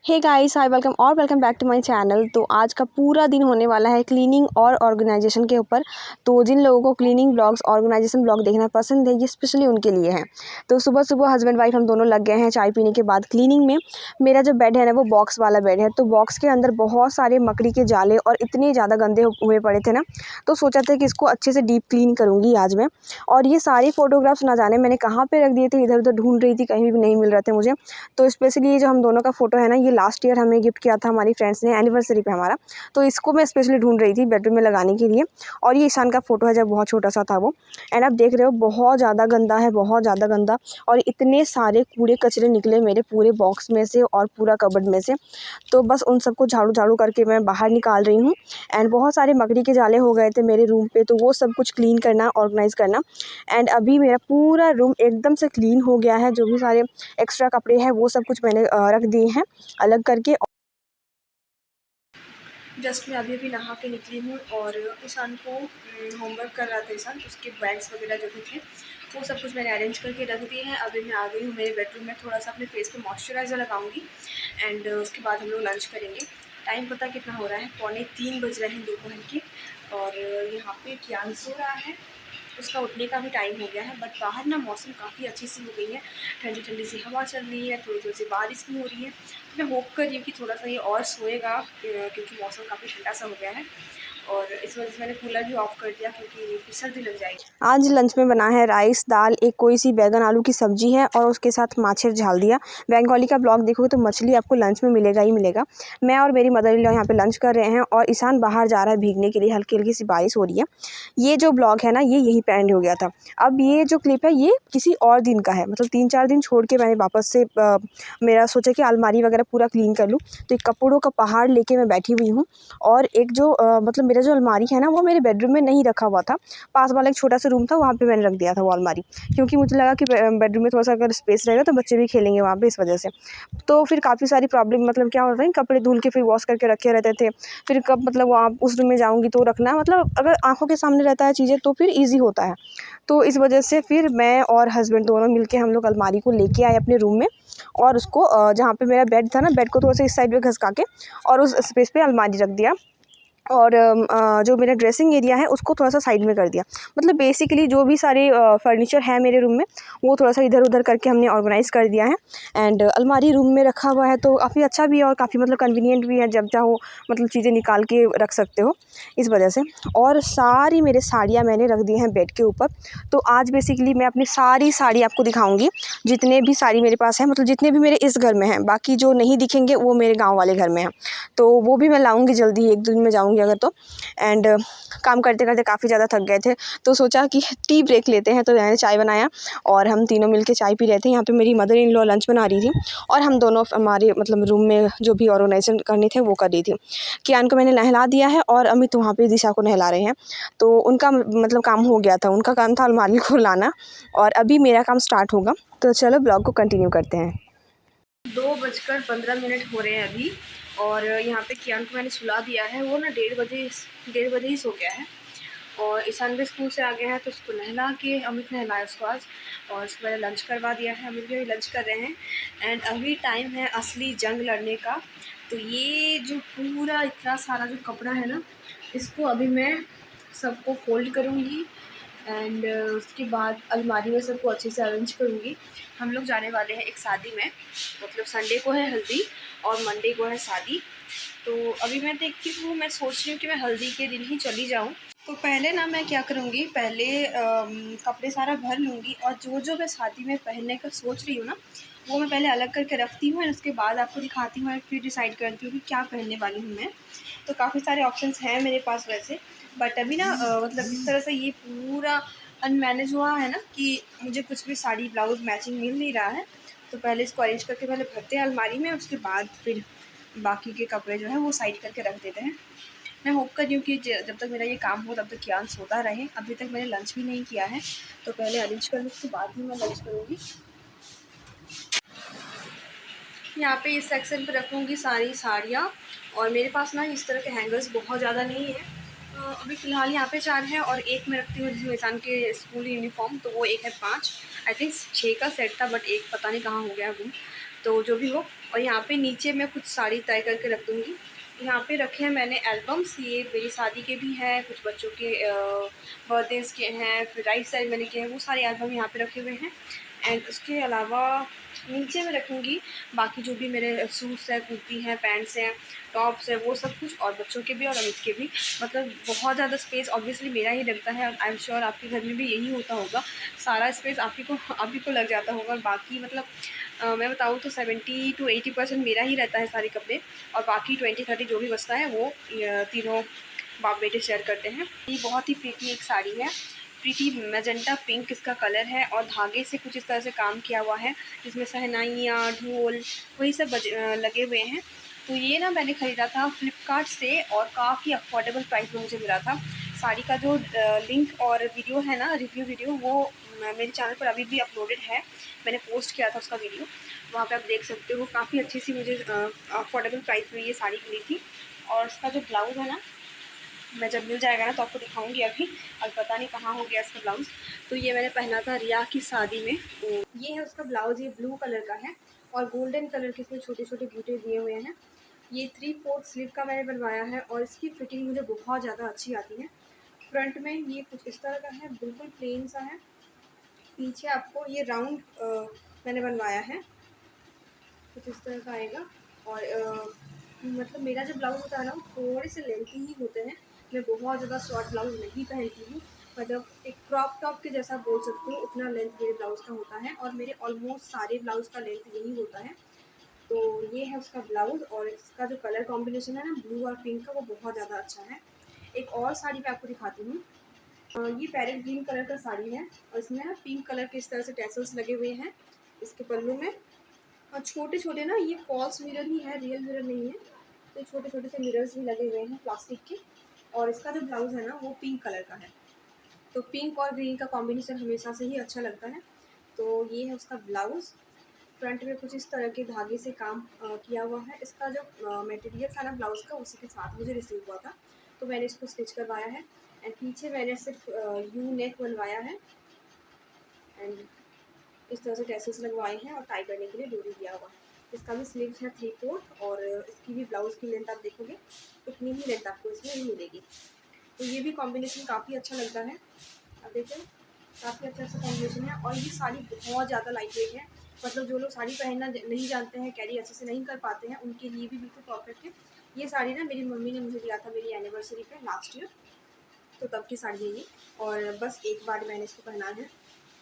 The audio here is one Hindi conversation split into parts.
Hey guys, hi welcome back to my channel. तो आज का पूरा दिन होने वाला है क्लीनिंग और ऑर्गेनाइजेशन के ऊपर। तो जिन लोगों को क्लीनिंग ब्लॉग्स ऑर्गेनाइजेशन ब्लॉग देखना पसंद है, ये स्पेशली उनके लिए है। तो सुबह सुबह हस्बैंड वाइफ हम दोनों लग गए हैं चाय पीने के बाद क्लीनिंग में। मेरा जो बेड है ना, वो बॉक्स वाला बेड है। तो बॉक्स के अंदर बहुत सारे मकड़ी के जाले और इतने ज़्यादा गंदे हुए पड़े थे ना, तो सोचा था कि इसको अच्छे से डीप क्लीन करूँगी आज मैं। और ये सारे फ़ोटोग्राफ्स ना जाने मैंने कहाँ पर रख दिए थे, इधर उधर ढूंढ रही थी, कहीं भी नहीं मिल रहे थे मुझे। तो स्पेशली ये जो हम दोनों का फ़ोटो है ना, ये लास्ट ईयर हमें गिफ्ट किया था हमारी फ्रेंड्स ने एनिवर्सरी पे हमारा। तो इसको मैं स्पेशली ढूंढ रही थी बेडरूम में लगाने के लिए। और ये ईशान का फ़ोटो है जब बहुत छोटा सा था वो। एंड आप देख रहे हो बहुत ज़्यादा गंदा है, बहुत ज़्यादा गंदा। और इतने सारे कूड़े कचरे निकले मेरे पूरे बॉक्स में से और पूरा कबर्ड में से। तो बस उन सबको झाड़ू झाड़ू करके मैं बाहर निकाल रही हूँ। एंड बहुत सारे मकड़ी के जाले हो गए थे मेरे रूम पे, तो वो सब कुछ क्लीन करना, ऑर्गेनाइज़ करना। एंड अभी मेरा पूरा रूम एकदम से क्लीन हो गया है। जो भी सारे एक्स्ट्रा कपड़े हैं वो सब कुछ मैंने रख दिए हैं अलग करके। जस्ट मैं अभी नहा के निकली हूँ और ईशान को होमवर्क कर रहा था ईशान, तो उसके बैग्स वगैरह जो भी थे वो सब कुछ मैंने अरेंज करके रख दिए हैं। अभी मैं आ गई हूँ मेरे बेडरूम में, थोड़ा सा अपने फेस पे मॉइस्चराइज़र लगाऊंगी एंड उसके बाद हम लोग लंच करेंगे। टाइम पता कितना हो रहा है, 2:45 बज रहे हैं दोपहर के। और यहाँ पे कियान सो रहा है, उसका उठने का भी टाइम हो गया है। बट बाहर ना मौसम काफ़ी अच्छी सी हो गई है, ठंडी ठंडी सी हवा चल रही है, थोड़ी थोड़ी सी बारिश भी हो रही है। तो मैं होप कर रही हूँ कि थोड़ा सा ये और सोएगा, क्योंकि मौसम काफ़ी ठंडा सा हो गया है। और इस वजह से मैंने कूलर भी ऑफ़ कर दिया क्योंकि फिर सर्दी लग जाएगी। आज लंच में बना है राइस, दाल, एक कोई सी बैगन आलू की सब्जी है और उसके साथ माछेर झाल दिया। बंगाली का ब्लॉग देखोगे तो मछली आपको लंच में मिलेगा ही मिलेगा। मैं और मेरी मदर इन लॉ यहाँ पे लंच कर रहे हैं और ईशान बाहर जा रहा है भीगने के लिए, हल्की हल्की सी बारिश हो रही है। ये जो ब्लॉग है ना, ये यहीं पे एंड हो गया था। अब ये जो क्लिप है ये किसी और दिन का है, मतलब 3-4 दिन छोड़ के मैंने वापस से मेरा सोचा कि अलमारी वगैरह पूरा क्लीन कर लूँ। तो एक कपड़ों का पहाड़ लेके मैं बैठी हुई हूँ। और एक जो मतलब मेरा जो अलमारी है ना, वो मेरे बेडरूम में नहीं रखा हुआ था। पास वाला एक छोटा सा रूम था, वहाँ पे मैंने रख दिया था वो अलमारी, क्योंकि मुझे लगा कि बेडरूम में थोड़ा सा अगर स्पेस रहेगा तो बच्चे भी खेलेंगे वहाँ पे, इस वजह से। तो फिर काफ़ी सारी प्रॉब्लम, मतलब क्या होता है, कपड़े धुल के फिर वॉश करके रखे रहते थे। फिर कब मतलब वहाँ उस रूम में जाऊँगी तो रखना, मतलब अगर आँखों के सामने रहता है चीज़ें तो फिर ईज़ी होता है। तो इस वजह से फिर मैं और हस्बैंड दोनों मिलके हम लोग अलमारी को लेके आए अपने रूम में। और उसको जहाँ पे मेरा बेड था ना, बेड को थोड़ा सा इस साइड में घसका के और उस स्पेस पे अलमारी रख दिया। और जो मेरा ड्रेसिंग एरिया है उसको थोड़ा सा साइड में कर दिया। मतलब बेसिकली जो भी सारे फर्नीचर है मेरे रूम में, वो थोड़ा सा इधर उधर करके हमने ऑर्गेनाइज़ कर दिया है। एंड अलमारी रूम में रखा हुआ है तो काफ़ी अच्छा भी है और काफ़ी मतलब कन्वीनियंट भी है, जब चाहो मतलब चीज़ें निकाल के रख सकते हो, इस वजह से। और सारी मेरे साड़ियाँ मैंने रख दी हैं बेड के ऊपर। तो आज बेसिकली मैं अपनी सारी साड़ी आपको दिखाऊंगी, जितने भी साड़ी मेरे पास है, मतलब जितने भी मेरे इस घर में हैं। बाकी जो नहीं दिखेंगे वो मेरे गाँव वाले घर में हैं, तो वो भी मैं लाऊंगी जल्दी ही, 1-2 दिन में जाऊंगी अगर तो। एंड काम करते करते काफ़ी ज़्यादा थक गए थे, तो सोचा कि टी ब्रेक लेते हैं। तो मैंने चाय बनाया और हम तीनों मिलके चाय पी रहे थे। यहाँ पे मेरी मदर इन लॉ लंच बना रही थी और हम दोनों हमारे मतलब रूम में जो भी ऑर्गेनाइजेशन करने थे वो कर रही थी। कियान को मैंने नहला दिया है और अमित वहाँ पे दिशा को नहला रहे हैं। तो उनका मतलब काम हो गया था, उनका काम था अलमारी को लाना, और अभी मेरा काम स्टार्ट होगा। तो चलो ब्लॉग को कंटिन्यू करते हैं। 2:15 हो रहे हैं अभी। और यहाँ पे कियान को मैंने सुला दिया है, वो ना 1:30 ही सो गया है। और ईशान भी स्कूल से आ गया है, तो उसको नहला के, अमित नहलाया उसको आज, और उसको मैंने लंच करवा दिया है। अमित भी अभी लंच कर रहे हैं। एंड अभी टाइम है असली जंग लड़ने का। तो ये जो पूरा इतना सारा जो कपड़ा है ना, इसको अभी मैं सबको फोल्ड करूँगी। एंड उसके बाद अलमारी में सबको अच्छे से अरेंज करूँगी। हम लोग जाने वाले हैं एक शादी में, मतलब संडे को है हल्दी और मंडे को है शादी। तो अभी मैं देखती हूँ, मैं सोच रही हूँ कि मैं हल्दी के दिन ही चली जाऊँ। तो पहले ना मैं क्या करूँगी, पहले कपड़े सारा भर लूँगी और जो जो मैं शादी में पहनने का सोच रही हूँ ना, वो मैं पहले अलग करके रखती हूँ और उसके बाद आपको दिखाती हूँ और फिर डिसाइड करती हूँ कि क्या पहनने वाली हूँ मैं। तो काफ़ी सारे ऑप्शंस हैं मेरे पास वैसे, बट अभी ना मतलब इस तरह से ये पूरा अनमैनेज हुआ है ना कि मुझे कुछ भी साड़ी ब्लाउज मैचिंग मिल नहीं रहा है। तो पहले इसको अरेंज करके पहले भरते हैं अलमारी में, उसके बाद फिर बाकी के कपड़े जो है वो साइड करके रख देते हैं। मैं होप कर रही हूँ कि जब तक मेरा ये काम हो तब तक कियान सोता रहे। अभी तक मैंने लंच भी नहीं किया है, तो पहले अरेंज कर लूँ, उसके बाद ही मैं लंच करूँगी। यहाँ पे इस सेक्शन पे रखूँगी सारी साड़ियाँ। और मेरे पास ना इस तरह के हैंगर्स बहुत ज़्यादा नहीं है। अभी फ़िलहाल यहाँ पे 4 हैं और एक मैं रखती हूँ जिसमें ईशान के स्कूल यूनिफॉर्म, तो वो एक है 5। आई थिंक 6 का सेट था, बट एक पता नहीं कहाँ हो गया गुम, तो जो भी हो। और यहाँ पे नीचे मैं कुछ साड़ी तय करके रख दूँगी। यहाँ पे रखे हैं मैंने एल्बम्स, ये मेरी शादी के भी हैं, कुछ बच्चों के बर्थडेज़ के हैं, फिर राइट सेरेमनी के हैं, वो सारे एल्बम यहाँ पे रखे हुए हैं। एंड उसके अलावा नीचे मैं रखूँगी बाकी जो भी मेरे सूट्स हैं, कुर्ती हैं, पैंट्स हैं, टॉप्स हैं, वो सब कुछ, और बच्चों के भी और अमित के भी। मतलब बहुत ज़्यादा स्पेस ऑब्वियसली मेरा ही लगता है, और आई एम श्योर आपके घर में भी यही होता होगा। सारा स्पेस आप ही को लग जाता होगा, और बाकी मतलब मैं बताऊँ तो 70 to 80% मेरा ही रहता है सारे कपड़े, और बाकी 20-30 जो भी बचता है वो तीनों बाप बेटे शेयर करते हैं। ये बहुत ही प्रीटी एक साड़ी है, प्रीटी मैजेंटा पिंक इसका कलर है, और धागे से कुछ इस तरह से काम किया हुआ है जिसमें शहनाइयाँ, ढोल वही सब लगे हुए हैं। तो ये ना मैंने ख़रीदा था फ्लिपकार्ट से, और काफ़ी अफोर्डेबल प्राइस में मुझे मिला था। साड़ी का जो लिंक और वीडियो है ना, रिव्यू वीडियो, वो मेरे चैनल पर अभी भी अपलोडेड है। मैंने पोस्ट किया था उसका वीडियो, वहाँ पे आप देख सकते हो। काफ़ी अच्छी सी मुझे अफोर्डेबल प्राइस में ये साड़ी मिली थी। और इसका जो ब्लाउज़ है ना, मैं जब मिल जाएगा ना तो आपको दिखाऊंगी। अभी पता नहीं कहाँ हो गया इसका ब्लाउज़। तो ये मैंने पहना था रिया की शादी में। तो ये है उसका ब्लाउज़, ये ब्लू कलर का है और गोल्डन कलर के इसमें छोटे छोटे बूटे दिए हुए हैं। ये 3/4 स्लीव का मैंने बनवाया है, और इसकी फिटिंग मुझे बहुत ज़्यादा अच्छी आती है। फ्रंट में ये कुछ इस तरह का है, बिल्कुल प्लेन सा है। पीछे आपको ये राउंड मैंने बनवाया है, कुछ इस तरह का आएगा। और मतलब मेरा जो ब्लाउज़ होता है ना, वो थोड़े से लेंथी ही होते हैं। मैं बहुत ज़्यादा शॉर्ट ब्लाउज़ नहीं पहनती हूँ, मतलब एक क्रॉप टॉप के जैसा बोल सकती हूँ, उतना लेंथ मेरे ब्लाउज़ का होता है, और मेरे ऑलमोस्ट सारे ब्लाउज़ का लेंथ यही होता है। तो ये है उसका ब्लाउज़, और इसका जो कलर कॉम्बिनेशन है ना ब्लू और पिंक का, वो बहुत ज़्यादा अच्छा है। एक और साड़ी मैं आपको दिखाती हूँ। ये पैरेट ग्रीन कलर का साड़ी है, और इसमें ना पिंक कलर के इस तरह से टैसल्स लगे हुए हैं इसके पल्लू में, और छोटे छोटे ना ये फॉल्स मिरर ही है, रियल मिरर नहीं है। तो छोटे छोटे से मिरर्स भी लगे हुए हैं प्लास्टिक के। और इसका जो ब्लाउज़ है ना, वो पिंक कलर का है। तो पिंक और ग्रीन का कॉम्बिनेशन हमेशा से ही अच्छा लगता है। तो ये है उसका ब्लाउज़। फ्रंट में कुछ इस तरह के धागे से काम किया हुआ है। इसका जो मटेरियल था ना ब्लाउज़ का, उसी के साथ मुझे रिसीव हुआ था, तो मैंने इसको स्टिच करवाया है। एंड पीछे मैंने सिर्फ यू नेक बनवाया है, एंड इस तरह से टैसल्स लगवाए हैं, और टाई करने के लिए डोरी दिया हुआ है। इसका भी स्लीव्स है 3/4, और इसकी भी ब्लाउज़ की लेंथ आप देखोगे उतनी ही लेंथ आपको इसमें ही मिलेगी। तो ये भी कॉम्बिनेशन काफ़ी अच्छा लगता है। अब देखिए, काफ़ी अच्छा सा कॉम्बिनेशन है, और ये साड़ी बहुत ज़्यादा लाइट वेट है। मतलब जो लोग साड़ी पहनना नहीं जानते हैं, कैरी अच्छे से नहीं कर पाते हैं, उनके लिए भी बिल्कुल परफेक्ट है। ये साड़ी ना मेरी मम्मी ने मुझे दिया था मेरी एनिवर्सरी पे लास्ट ईयर, तो तब की साड़ी है ये। और बस एक बार मैंने इसको पहना है,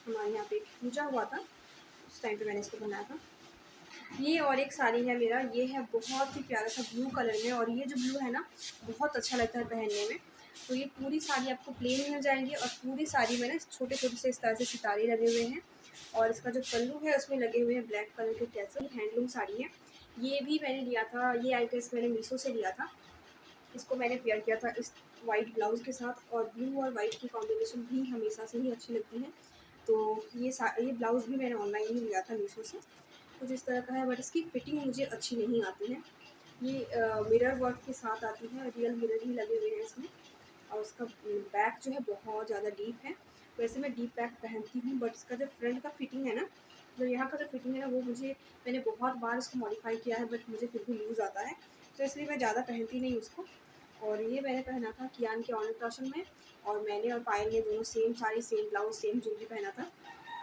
हमारे यहाँ पे पूजा हुआ था, उस टाइम पे मैंने इसको पहनाया था। ये और एक साड़ी है मेरा, ये है बहुत ही प्यारा सा ब्लू कलर में, और ये जो ब्लू है ना बहुत अच्छा लगता है पहनने में। तो ये पूरी साड़ी आपको प्लेन मिल जाएंगी, और पूरी साड़ी में ना छोटे छोटे से इस तरह से सितारे लगे हुए हैं, और इसका जो पल्लू है उसमें लगे हुए हैं ब्लैक कलर के टैसल। हैंडलूम साड़ी है। ये भी मैंने लिया था, ये आई गेस मैंने मीशो से लिया था। इसको मैंने पेयर किया था इस वाइट ब्लाउज़ के साथ, और ब्लू और वाइट की कॉम्बिनेशन भी हमेशा से ही अच्छी लगती है। तो ये ब्लाउज़ भी मैंने ऑनलाइन ही लिया था मीशो से। कुछ इस तरह का है, बट इसकी फिटिंग मुझे अच्छी नहीं आती है। ये मिरर वर्क के साथ आती है, रियल मिरर ही लगे हुए हैं इसमें, और उसका बैक जो है बहुत ज़्यादा डीप है। वैसे मैं डीप बैक पहनती हूँ, बट इसका जो फ्रंट का फिटिंग है ना, जो यहाँ का जो फिटिंग है ना, वो मैंने बहुत बार इसको मॉडिफाई किया है, बट मुझे फिर भी लूज़ आता है, तो इसलिए मैं ज़्यादा पहनती नहीं उसको। और ये मैंने पहना था कियान के अन्नप्राशन में, और मैंने और पायल ने दोनों same sari, same blouse, same jewellery पहना था।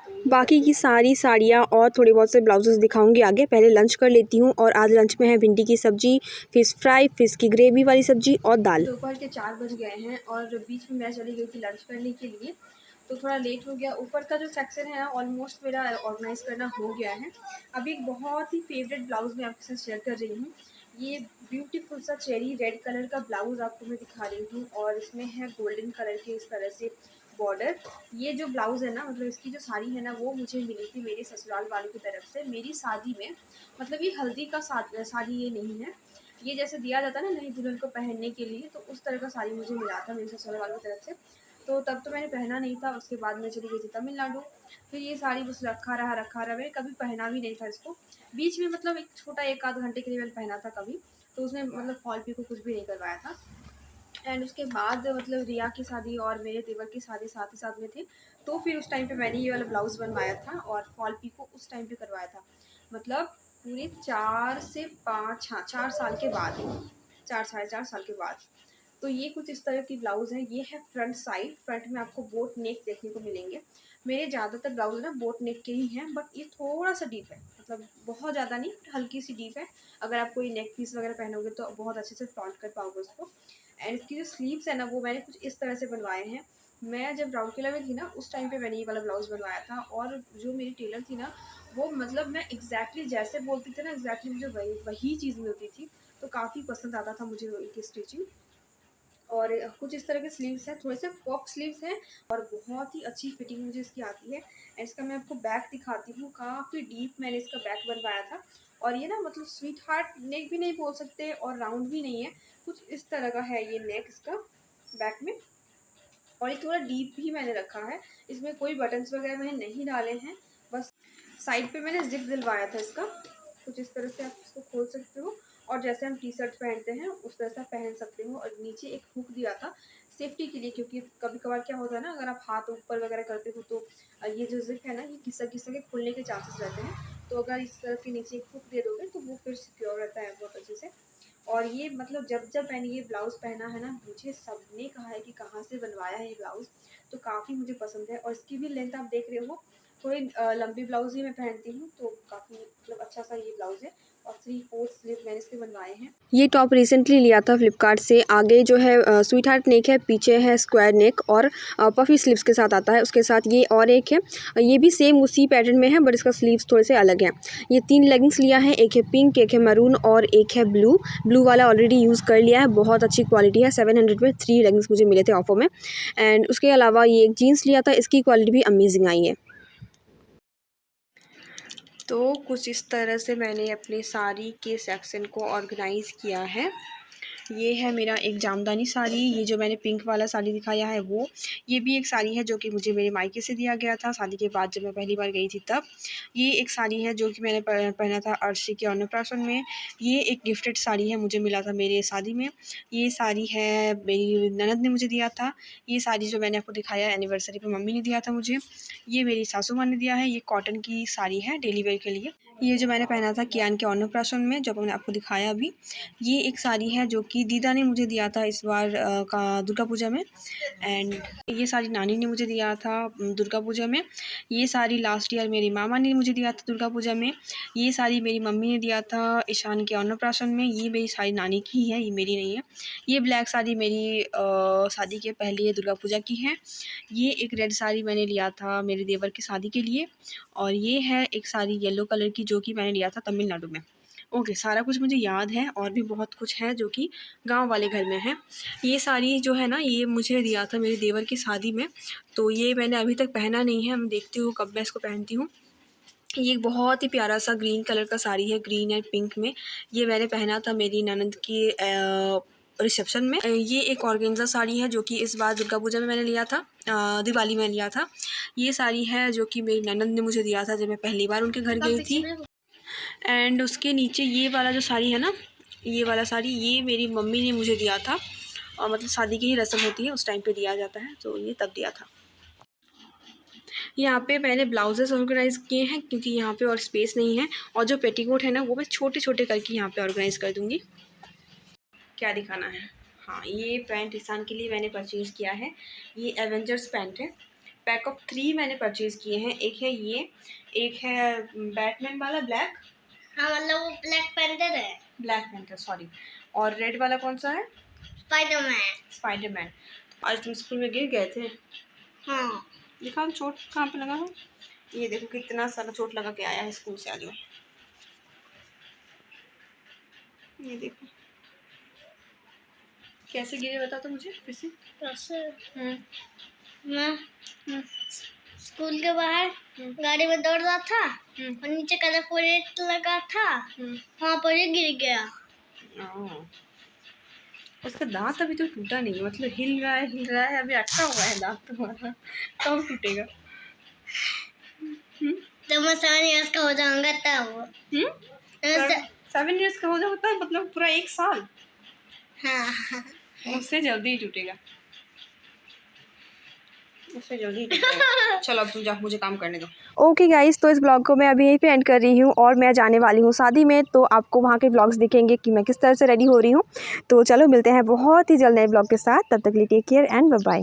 तो बाकी की सारी साड़ियाँ और थोड़े बहुत से ब्लाउजेस दिखाऊंगी आगे। पहले लंच कर लेती हूँ, और आज लंच में है भिंडी की सब्जी, फिश फ्राई, फिश की ग्रेवी वाली सब्जी और दाल। दोपहर के 4 बज गए हैं, और बीच में मैं चली गई थी लंच करने के लिए, तो थोड़ा लेट हो गया। ऊपर का जो सेक्शन है ना ऑलमोस्ट मेरा ऑर्गेनाइज़ करना हो गया है। अभी एक बहुत ही फेवरेट ब्लाउज़ मैं आपके साथ शेयर कर रही हूँ। ये ब्यूटीफुल सा चेरी रेड कलर का ब्लाउज़ आपको मैं दिखा रही हूँ, और इसमें है गोल्डन कलर के इस तरह से बॉर्डर। ये जो ब्लाउज़ है ना, मतलब इसकी जो साड़ी है ना, वो मुझे मिली थी मेरे ससुराल वालों की तरफ से मेरी शादी में। मतलब ये हल्दी का साड़ी ये नहीं है, ये जैसे दिया जाता है ना नई दुल्हन को पहनने के लिए, तो उस तरह का साड़ी मुझे मिला था मेरे ससुराल वालों की तरफ से। तो तब तो मैंने पहना नहीं था, उसके बाद मैं चली गई थी तमिलनाडु। फिर ये साड़ी बस रखा रहा, मैंने कभी पहना भी नहीं था इसको। बीच में मतलब एक छोटा 1 आध घंटे के लिए मैंने पहना था कभी, तो उसमें मतलब फॉल पीको कुछ भी नहीं करवाया था। एंड उसके बाद मतलब रिया की शादी और मेरे देवर की शादी साथ ही साथ में थी, तो फिर उस टाइम पे मैंने ये वाला ब्लाउज़ बनवाया था, और फॉल पीको उस टाइम पे करवाया था। मतलब पूरे 4 से 5, हाँ 4 साल के बाद, 4 साढ़े 4 साल के बाद। तो ये कुछ इस तरह की ब्लाउज़ है। ये है फ्रंट साइड, फ्रंट में आपको बोट नेक देखने को मिलेंगे। मेरे ज़्यादातर ब्लाउज़ ना बोट नेक के ही हैं, बट ये थोड़ा सा डीप है, मतलब बहुत ज़्यादा नहीं, हल्की सी डीप है। अगर आप कोई नेक पीस वगैरह पहनोगे तो बहुत अच्छे से फ्लॉन्ट कर पाओगे उसको। एंड इसकी जो स्लीव्स है ना, वो मैंने कुछ इस तरह से बनवाए हैं। मैं जब राउरकेला में थी ना, उस टाइम पे मैंने ये वाला ब्लाउज़ बनवाया था, और जो मेरी टेलर थी ना, वो मतलब मैं एग्जैक्टली जैसे बोलती थी ना, एग्जैक्टली मुझे वही वही चीज़ मिलती थी। तो काफ़ी पसंद आता था मुझे इनकी स्टिचिंग। और कुछ इस तरह के स्लीव्स हैं, थोड़े से पफ स्लीव्स हैं, और बहुत ही अच्छी फिटिंग मुझे इसकी आती है। एंड इसका मैं आपको बैक दिखाती हूँ, काफ़ी डीप मैंने इसका बैक बनवाया था। और ये ना मतलब स्वीट हार्ट नेक भी नहीं बोल सकते और राउंड भी नहीं है, कुछ इस तरह का है ये नेक इसका बैक में। और ये थोड़ा डीप ही मैंने रखा है, इसमें कोई बटन्स वगैरह मैंने नहीं डाले हैं, बस साइड पे मैंने जिप दिलवाया था इसका। कुछ इस तरह से आप इसको खोल सकते हो, और जैसे हम टी शर्ट पहनते हैं उस तरह से आप पहन सकते हो। और नीचे एक हुक दिया था सेफ्टी के लिए, क्योंकि कभी कभार क्या होता है ना, अगर आप हाथ ऊपर वगैरह करते हो तो ये जो जिप है ना, ये घिसक घिसक के खुलने के चांसेस रहते हैं। तो अगर इस तरह के नीचे एक हुक दे दोगे तो वो फिर सिक्योर रहता है बहुत अच्छे से। और ये मतलब जब मैंने ये ब्लाउज़ पहना है ना, मुझे सबने कहा है कि कहाँ से बनवाया है ये ब्लाउज़। तो काफ़ी मुझे पसंद है, और इसकी भी लेंथ आप देख रहे हो, थोड़ी लंबी ब्लाउज़ ही मैं पहनती हूँ, तो काफ़ी मतलब अच्छा सा ये ब्लाउज़ है। और 3/4 स्लीव मैंने इसके बनवाए हैं। ये टॉप रिसेंटली लिया था फ्लिपकार्ट से। आगे जो है स्वीट हार्ट नेक है, पीछे है स्क्वायर नेक, और पफी स्लीव्स के साथ आता है। उसके साथ ये और एक है, ये भी सेम उसी पैटर्न में है, बट इसका स्लीव्स थोड़े से अलग हैं। ये 3 लेगिंग्स लिया है, एक है पिंक, एक है मैरून और एक है ब्लू। ब्लू वाला ऑलरेडी यूज़ कर लिया है, बहुत अच्छी क्वालिटी है। 700 में 3 लेगिंग्स मुझे मिले थे ऑफर में। एंड उसके अलावा ये एक जीन्स लिया था, इसकी क्वालिटी भी अमेजिंग आई है। तो कुछ इस तरह से मैंने अपने साड़ी के सेक्शन को ऑर्गेनाइज़ किया है। ये है मेरा एक जामदानी साड़ी, ये जो मैंने पिंक वाला साड़ी दिखाया है वो। ये भी एक साड़ी है जो कि मुझे मेरे मायके से दिया गया था शादी के बाद, जब मैं पहली बार गई थी तब। ये एक साड़ी है जो कि मैंने पहना था अर्शी के अन्नप्राशन में। ये एक गिफ्टेड साड़ी है, मुझे मिला था मेरे शादी में। ये साड़ी है मेरी ननद ने मुझे दिया था। ये साड़ी जो मैंने आपको दिखाया एनिवर्सरी पे मम्मी ने दिया था मुझे। ये मेरी सासू माँ ने दिया है। ये कॉटन की साड़ी है डेली वेयर के लिए। ये जो मैंने पहना था कियान के अन्नप्राशन में, जब मैंने आपको दिखाया अभी। ये एक साड़ी है जो कि दीदा ने मुझे दिया था इस बार का दुर्गा पूजा में। एंड ये साड़ी नानी ने मुझे दिया था दुर्गा पूजा में। ये साड़ी लास्ट ईयर मेरी मामा ने मुझे दिया था दुर्गा पूजा में। ये साड़ी मेरी मम्मी ने दिया था ईशान के अन्नप्राशन में। ये मेरी साड़ी नानी की है, ये मेरी नहीं है। ये ब्लैक साड़ी मेरी शादी के पहले दुर्गा पूजा की है। ये एक रेड साड़ी मैंने लिया था मेरे देवर की शादी के लिए। और ये है एक साड़ी येलो कलर की जो कि मैंने लिया था तमिलनाडु में। ओके, सारा कुछ मुझे याद है, और भी बहुत कुछ है जो कि गांव वाले घर में है। ये साड़ी जो है ना, ये मुझे दिया था मेरे देवर की शादी में। तो ये मैंने अभी तक पहना नहीं है, मैं देखती हूँ कब मैं इसको पहनती हूँ। ये एक बहुत ही प्यारा सा ग्रीन कलर का साड़ी है, ग्रीन एंड पिंक में। ये मैंने पहना था मेरी ननद की रिसेप्शन में। ये एक ऑर्गेन्जा साड़ी है जो कि इस बार दुर्गा पूजा में मैंने लिया था, दिवाली में लिया था। ये साड़ी है जो कि मेरी ननद ने मुझे दिया था जब मैं पहली बार उनके घर गई थी। एंड उसके नीचे ये वाला जो साड़ी है ना, ये वाला साड़ी, ये मेरी मम्मी ने मुझे दिया था। और मतलब शादी की ही रस्म होती है, उस टाइम पे दिया जाता है, तो ये तब दिया था। यहाँ पे मैंने ब्लाउजेस ऑर्गेनाइज़ किए हैं क्योंकि यहाँ पे और स्पेस नहीं है। और जो पेटीकोट है ना, वो मैं छोटे छोटे करके यहाँ पे ऑर्गेनाइज़ कर दूँगी। क्या दिखाना है? हाँ, ये पैंट ईशान के लिए मैंने परचेज़ किया है। ये एवेंजर्स पैंट है। पैक ऑफ 3 मैंने परचेज़ किए हैं। एक है ये, एक है बैटमैन वाला ब्लैक। हाँ, मतलब वो ब्लैक पैंथर है। Black panther, sorry. और रेड वाला कौन सा है? स्पाइडरमैन। स्पाइडरमैन। आज तुम स्कूल में गिर गए थे? हाँ। दिखाओ चोट कहाँ पे लगा है। ये देखो कितना सारा चोट लगा के आया है स्कूल से आज वो। ये देखो कैसे गिरे, बता तो मुझे फिर से। मैं स्कूल के बाहर गाड़ी में दौड़ रहा था और नीचे कलरफुल लगा था, वहाँ पर ही गिर गया। उसका दांत अभी तो टूटा नहीं, मतलब हिल रहा है, अभी अटका हुआ है दांत तुम्हारा। कब टूटेगा? जब मैं 7 इयर्स का हो जाऊंगा तब। 7 इयर्स का हो जाता, मतलब पूरा 1 साल। हाँ, उससे जल्दी ही टूटेगा। उससे जल्दी चलो अब तुम जाओ, मुझे काम करने दो। ओके गाइस, तो इस ब्लॉग को मैं अभी यहीं पे एंड कर रही हूँ और मैं जाने वाली हूँ शादी में, तो आपको वहाँ के ब्लॉग्स दिखेंगे कि मैं किस तरह से रेडी हो रही हूँ। तो चलो मिलते हैं बहुत ही जल्द नए ब्लॉग के साथ, तब तक के लिए take care and bye bye.